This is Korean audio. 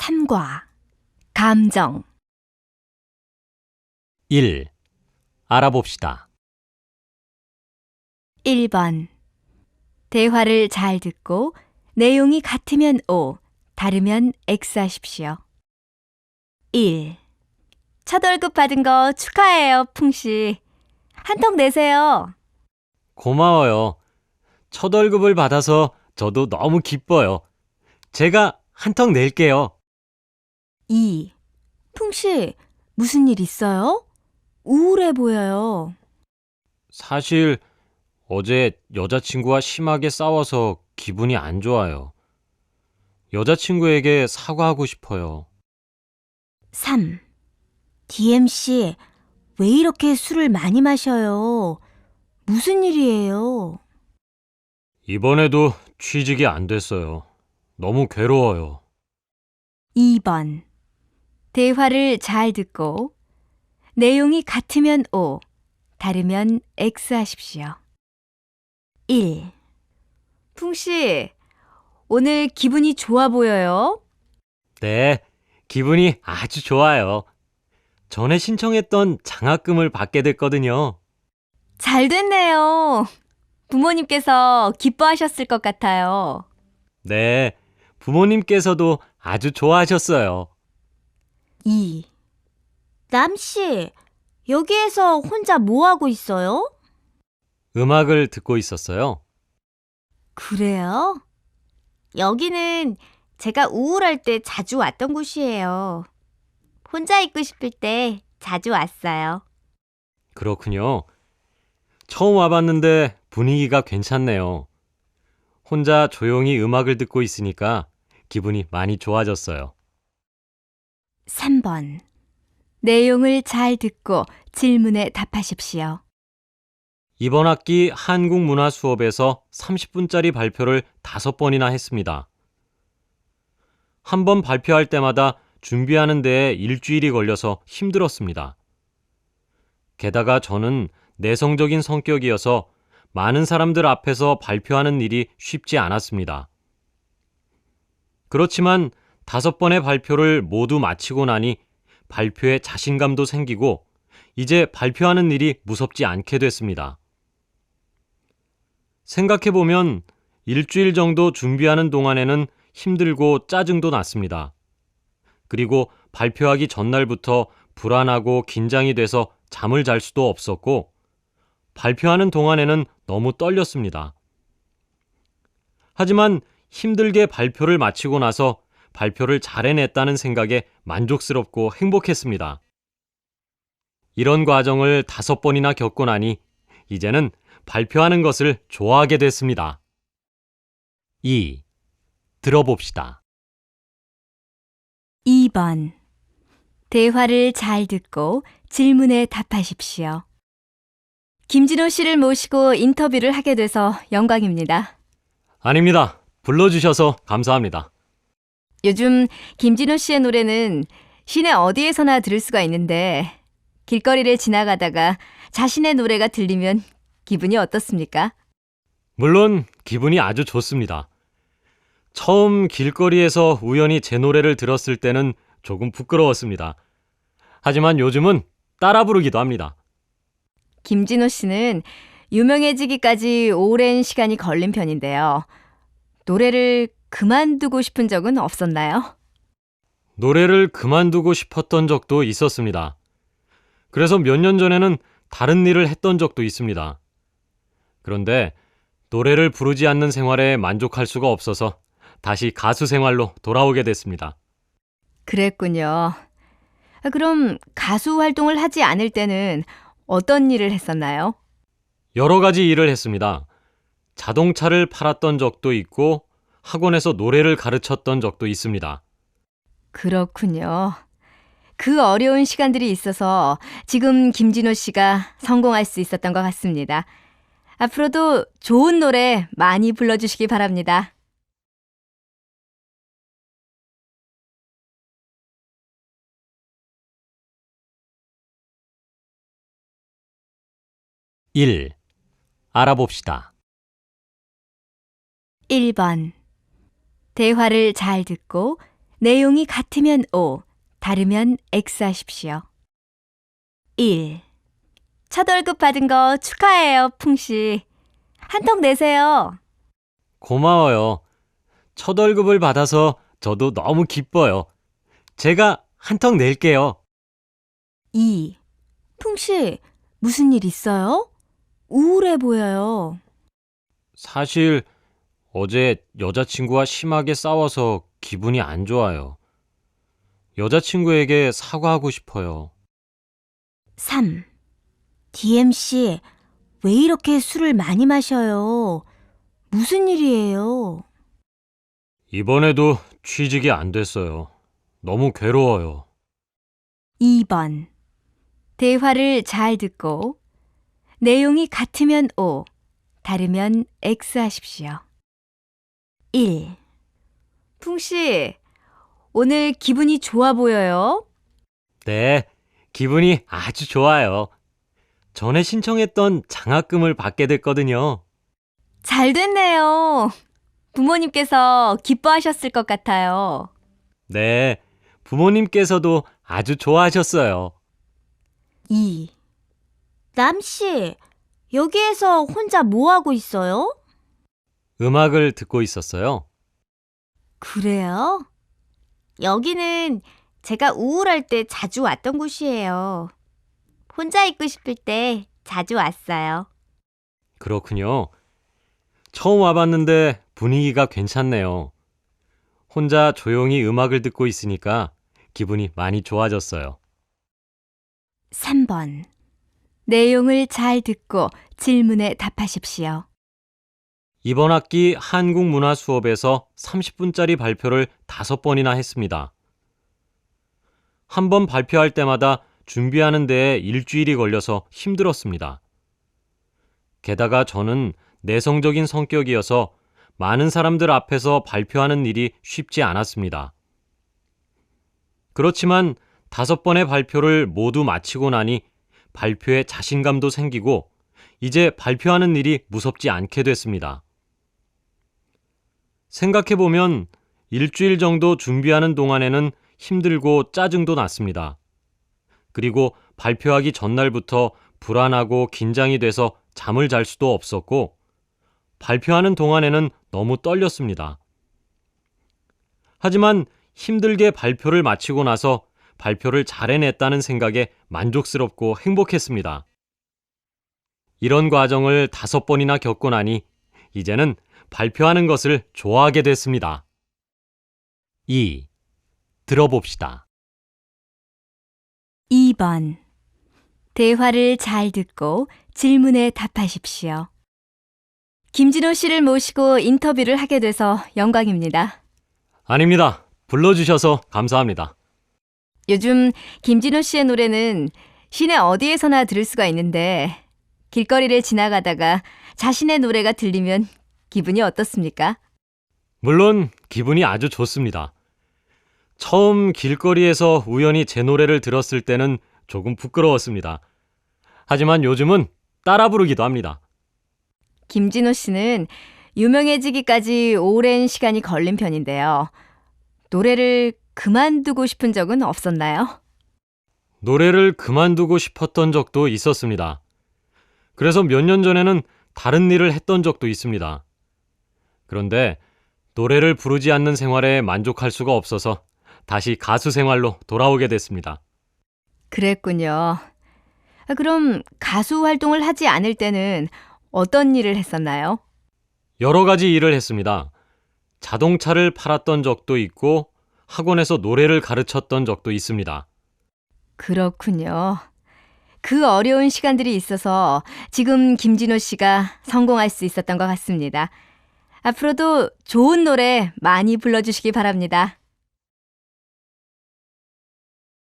삼과 감정 1. 알아봅시다. 1번 대화를 잘 듣고 내용이 같으면 O, 다르면 X 하십시오. 1. 첫 월급 받은 거 축하해요, 풍씨. 한턱 내세요. 고마워요. 첫 월급을 받아서 저도 너무 기뻐요. 제가 한턱 낼게요. 2. 풍씨, 무슨 일 있어요? 우울해 보여요. 사실 어제 여자친구와 심하게 싸워서 기분이 안 좋아요. 여자친구에게 사과하고 싶어요. 3. DM씨, 왜 이렇게 술을 많이 마셔요? 무슨 일이에요? 이번에도 취직이 안 됐어요. 너무 괴로워요. 2번 대화를 잘 듣고 내용이 같으면 O, 다르면 X 하십시오. 1. 풍씨, 오늘 기분이 좋아 보여요? 네, 기분이 아주 좋아요. 전에 신청했던 장학금을 받게 됐거든요. 잘 됐네요. 부모님께서 기뻐하셨을 것 같아요. 네, 부모님께서도 아주 좋아하셨어요. 2. 남씨, 여기에서 혼자 뭐 하고 있어요? 음악을 듣고 있었어요. 그래요? 여기는 제가 우울할 때 자주 왔던 곳이에요. 혼자 있고 싶을 때 자주 왔어요. 그렇군요. 처음 와봤는데 분위기가 괜찮네요. 혼자 조용히 음악을 듣고 있으니까 기분이 많이 좋아졌어요. 3번 내용을 잘 듣고 질문에 답하십시오. 이번 학기 한국문화 수업에서 30분짜리 발표를 5번이나 했습니다. 한 번 발표할 때마다 준비하는 데에 일주일이 걸려서 힘들었습니다. 게다가 저는 내성적인 성격이어서 많은 사람들 앞에서 발표하는 일이 쉽지 않았습니다. 그렇지만 5번의 발표를 모두 마치고 나니 발표에 자신감도 생기고 이제 발표하는 일이 무섭지 않게 됐습니다. 생각해보면 일주일 정도 준비하는 동안에는 힘들고 짜증도 났습니다. 그리고 발표하기 전날부터 불안하고 긴장이 돼서 잠을 잘 수도 없었고 발표하는 동안에는 너무 떨렸습니다. 하지만 힘들게 발표를 마치고 나서 발표를 잘 해냈다는 생각에 만족스럽고 행복했습니다. 이런 과정을 5번이나 겪고 나니 이제는 발표하는 것을 좋아하게 됐습니다. 2. 들어봅시다. 2번 대화를 잘 듣고 질문에 답하십시오. 김진호 씨를 모시고 인터뷰를 하게 돼서 영광입니다. 아닙니다. 불러주셔서 감사합니다. 요즘 김진호 씨의 노래는 시내 어디에서나 들을 수가 있는데 길거리를 지나가다가 자신의 노래가 들리면 기분이 어떻습니까? 물론 기분이 아주 좋습니다. 처음 길거리에서 우연히 제 노래를 들었을 때는 조금 부끄러웠습니다. 하지만 요즘은 따라 부르기도 합니다. 김진호 씨는 유명해지기까지 오랜 시간이 걸린 편인데요. 노래를 그만두고 싶은 적은 없었나요? 노래를 그만두고 싶었던 적도 있었습니다. 그래서 몇 년 전에는 다른 일을 했던 적도 있습니다. 그런데 노래를 부르지 않는 생활에 만족할 수가 없어서 다시 가수 생활로 돌아오게 됐습니다. 그랬군요. 그럼 가수 활동을 하지 않을 때는 어떤 일을 했었나요? 여러 가지 일을 했습니다. 자동차를 팔았던 적도 있고 학원에서 노래를 가르쳤던 적도 있습니다. 그렇군요. 그 어려운 시간들이 있어서 지금 김진호 씨가 성공할 수 있었던 것 같습니다. 앞으로도 좋은 노래 많이 불러주시기 바랍니다. 1. 알아봅시다. 1번 대화를 잘 듣고 내용이 같으면 O, 다르면 X 하십시오. 1. 첫 월급 받은 거 축하해요, 풍씨. 한턱 내세요. 고마워요. 첫 월급을 받아서 저도 너무 기뻐요. 제가 한턱 낼게요. 2. 풍씨, 무슨 일 있어요? 우울해 보여요. 사실 어제 여자친구와 심하게 싸워서 기분이 안 좋아요. 여자친구에게 사과하고 싶어요. 3. DM씨, 왜 이렇게 술을 많이 마셔요? 무슨 일이에요? 이번에도 취직이 안 됐어요. 너무 괴로워요. 2번. 대화를 잘 듣고 내용이 같으면 O, 다르면 X 하십시오. 1. 풍씨, 오늘 기분이 좋아 보여요? 네, 기분이 아주 좋아요. 전에 신청했던 장학금을 받게 됐거든요. 잘 됐네요. 부모님께서 기뻐하셨을 것 같아요. 네, 부모님께서도 아주 좋아하셨어요. 2. 남씨, 여기에서 혼자 뭐 하고 있어요? 음악을 듣고 있었어요. 그래요? 여기는 제가 우울할 때 자주 왔던 곳이에요. 혼자 있고 싶을 때 자주 왔어요. 그렇군요. 처음 와봤는데 분위기가 괜찮네요. 혼자 조용히 음악을 듣고 있으니까 기분이 많이 좋아졌어요. 3번. 내용을 잘 듣고 질문에 답하십시오. 이번 학기 한국문화 수업에서 30분짜리 발표를 5번이나 했습니다. 한 번 발표할 때마다 준비하는 데에 일주일이 걸려서 힘들었습니다. 게다가 저는 내성적인 성격이어서 많은 사람들 앞에서 발표하는 일이 쉽지 않았습니다. 그렇지만 5번의 발표를 모두 마치고 나니 발표에 자신감도 생기고 이제 발표하는 일이 무섭지 않게 됐습니다. 생각해보면 일주일 정도 준비하는 동안에는 힘들고 짜증도 났습니다. 그리고 발표하기 전날부터 불안하고 긴장이 돼서 잠을 잘 수도 없었고 발표하는 동안에는 너무 떨렸습니다. 하지만 힘들게 발표를 마치고 나서 발표를 잘 해냈다는 생각에 만족스럽고 행복했습니다. 이런 과정을 5번이나 겪고 나니 이제는 발표하는 것을 좋아하게 됐습니다. 2. 들어봅시다. 2번. 대화를 잘 듣고 질문에 답하십시오. 김진호 씨를 모시고 인터뷰를 하게 돼서 영광입니다. 아닙니다. 불러주셔서 감사합니다. 요즘 김진호 씨의 노래는 시내 어디에서나 들을 수가 있는데 길거리를 지나가다가 자신의 노래가 들리면 기분이 어떻습니까? 물론 기분이 아주 좋습니다. 처음 길거리에서 우연히 제 노래를 들었을 때는 조금 부끄러웠습니다. 하지만 요즘은 따라 부르기도 합니다. 김진호 씨는 유명해지기까지 오랜 시간이 걸린 편인데요. 노래를 그만두고 싶은 적은 없었나요? 노래를 그만두고 싶었던 적도 있었습니다. 그래서 몇 년 전에는 다른 일을 했던 적도 있습니다. 그런데 노래를 부르지 않는 생활에 만족할 수가 없어서 다시 가수 생활로 돌아오게 됐습니다. 그랬군요. 그럼 가수 활동을 하지 않을 때는 어떤 일을 했었나요? 여러 가지 일을 했습니다. 자동차를 팔았던 적도 있고 학원에서 노래를 가르쳤던 적도 있습니다. 그렇군요. 그 어려운 시간들이 있어서 지금 김진호 씨가 성공할 수 있었던 것 같습니다. 앞으로도 좋은 노래 많이 불러주시기 바랍니다.